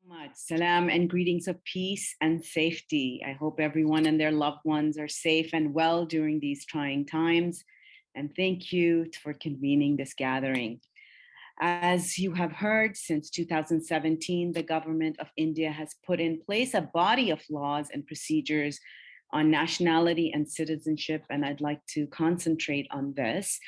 Much. Salam and greetings of peace and safety. I hope everyone and their loved ones are safe and well during these trying times. And thank you for convening this gathering. As you have heard, since 2017, the government of India has put in place a body of laws and procedures on nationality and citizenship, and I'd like to concentrate on this.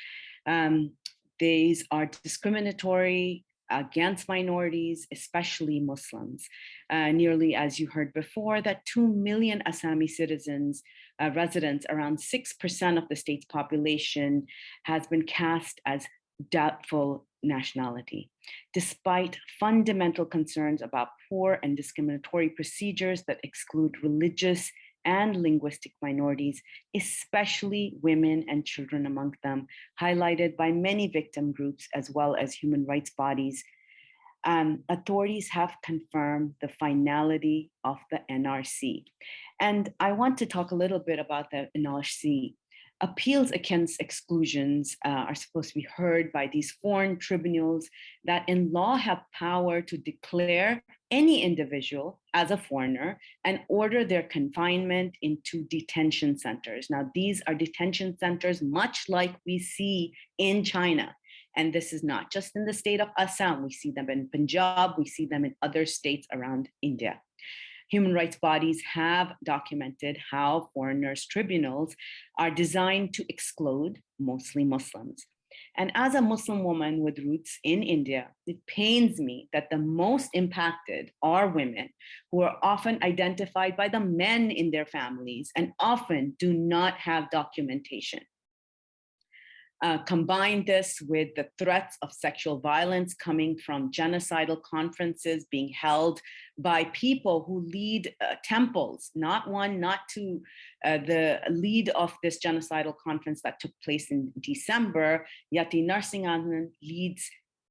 These are discriminatory against minorities, especially Muslims. Nearly, as you heard before, that 2 million Assami citizens, residents, around 6% of the state's population, has been cast as doubtful nationality, despite fundamental concerns about poor and discriminatory procedures that exclude religious and linguistic minorities, especially women and children among them, highlighted by many victim groups as well as human rights bodies. Authorities have confirmed the finality of the NRC. And I want to talk a little bit about the NRC. Appeals against exclusions are supposed to be heard by these foreign tribunals that in law have power to declare any individual as a foreigner and order their confinement into detention centers. Now, these are detention centers much like we see in China. And this is not just in the state of Assam. We see them in Punjab. We see them in other states around India. Human rights bodies have documented how foreigners' tribunals are designed to exclude mostly Muslims. And as a Muslim woman with roots in India, it pains me that the most impacted are women who are often identified by the men in their families and often do not have documentation. Combine this with the threats of sexual violence coming from genocidal conferences being held by people who lead temples, not one, not two. The lead of this genocidal conference that took place in December, Yati Narsinganan, leads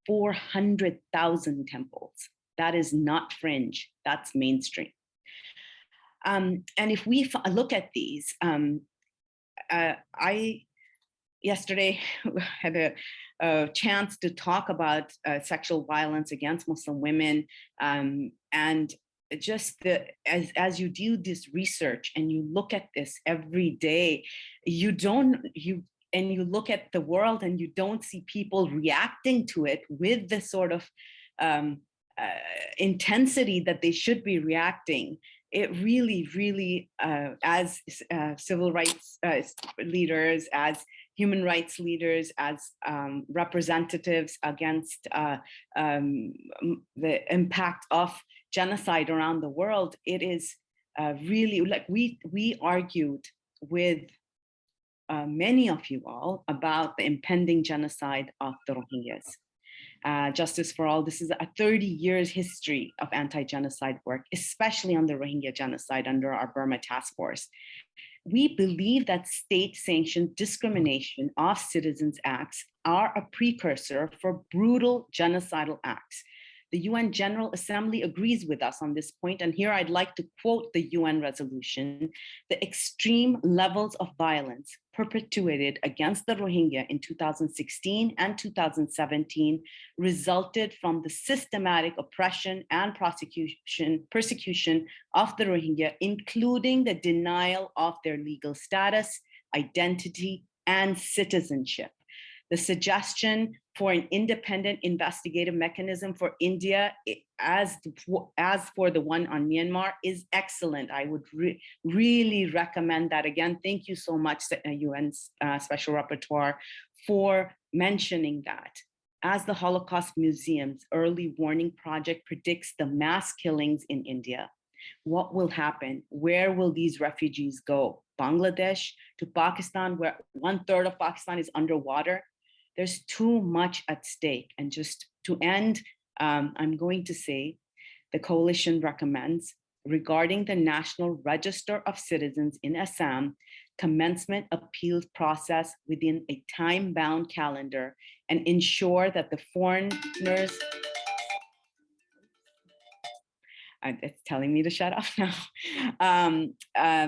400,000 temples. That is not fringe, that's mainstream. And if we look at these, I yesterday had a chance to talk about sexual violence against Muslim women, and just as you do this research and you look at this every day, you look at the world and you don't see people reacting to it with the sort of intensity that they should be reacting. It really, as civil rights leaders, as human rights leaders, as representatives against the impact of genocide around the world, it is really like we argued with many of you all about the impending genocide of the Rohingyas. Justice for All, this is a 30 years history of anti-genocide work, especially on the Rohingya genocide under our Burma Task Force. We believe that state-sanctioned discrimination of citizens acts are a precursor for brutal genocidal acts. The UN General Assembly agrees with us on this point, and here I'd like to quote the UN resolution: the extreme levels of violence perpetuated against the Rohingya in 2016 and 2017 resulted from the systematic oppression and persecution of the Rohingya, including the denial of their legal status, identity, and citizenship. The suggestion for an independent investigative mechanism for India, as for the one on Myanmar, is excellent. I would really recommend that. Again, thank you so much, UN Special Rapporteur, for mentioning that. As the Holocaust Museum's early warning project predicts the mass killings in India, what will happen? Where will these refugees go? Bangladesh to Pakistan, where 1/3 of Pakistan is underwater? There's too much at stake. And just to end, I'm going to say the coalition recommends, regarding the National Register of Citizens in Assam, commencement appeals process within a time-bound calendar and ensure that the foreigners, it's telling me to shut up now.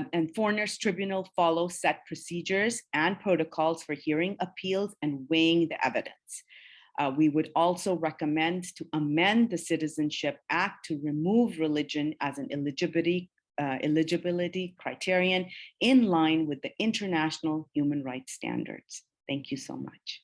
And foreigners tribunal follow set procedures and protocols for hearing appeals and weighing the evidence. We would also recommend to amend the Citizenship Act to remove religion as an eligibility criterion in line with the international human rights standards. Thank you so much.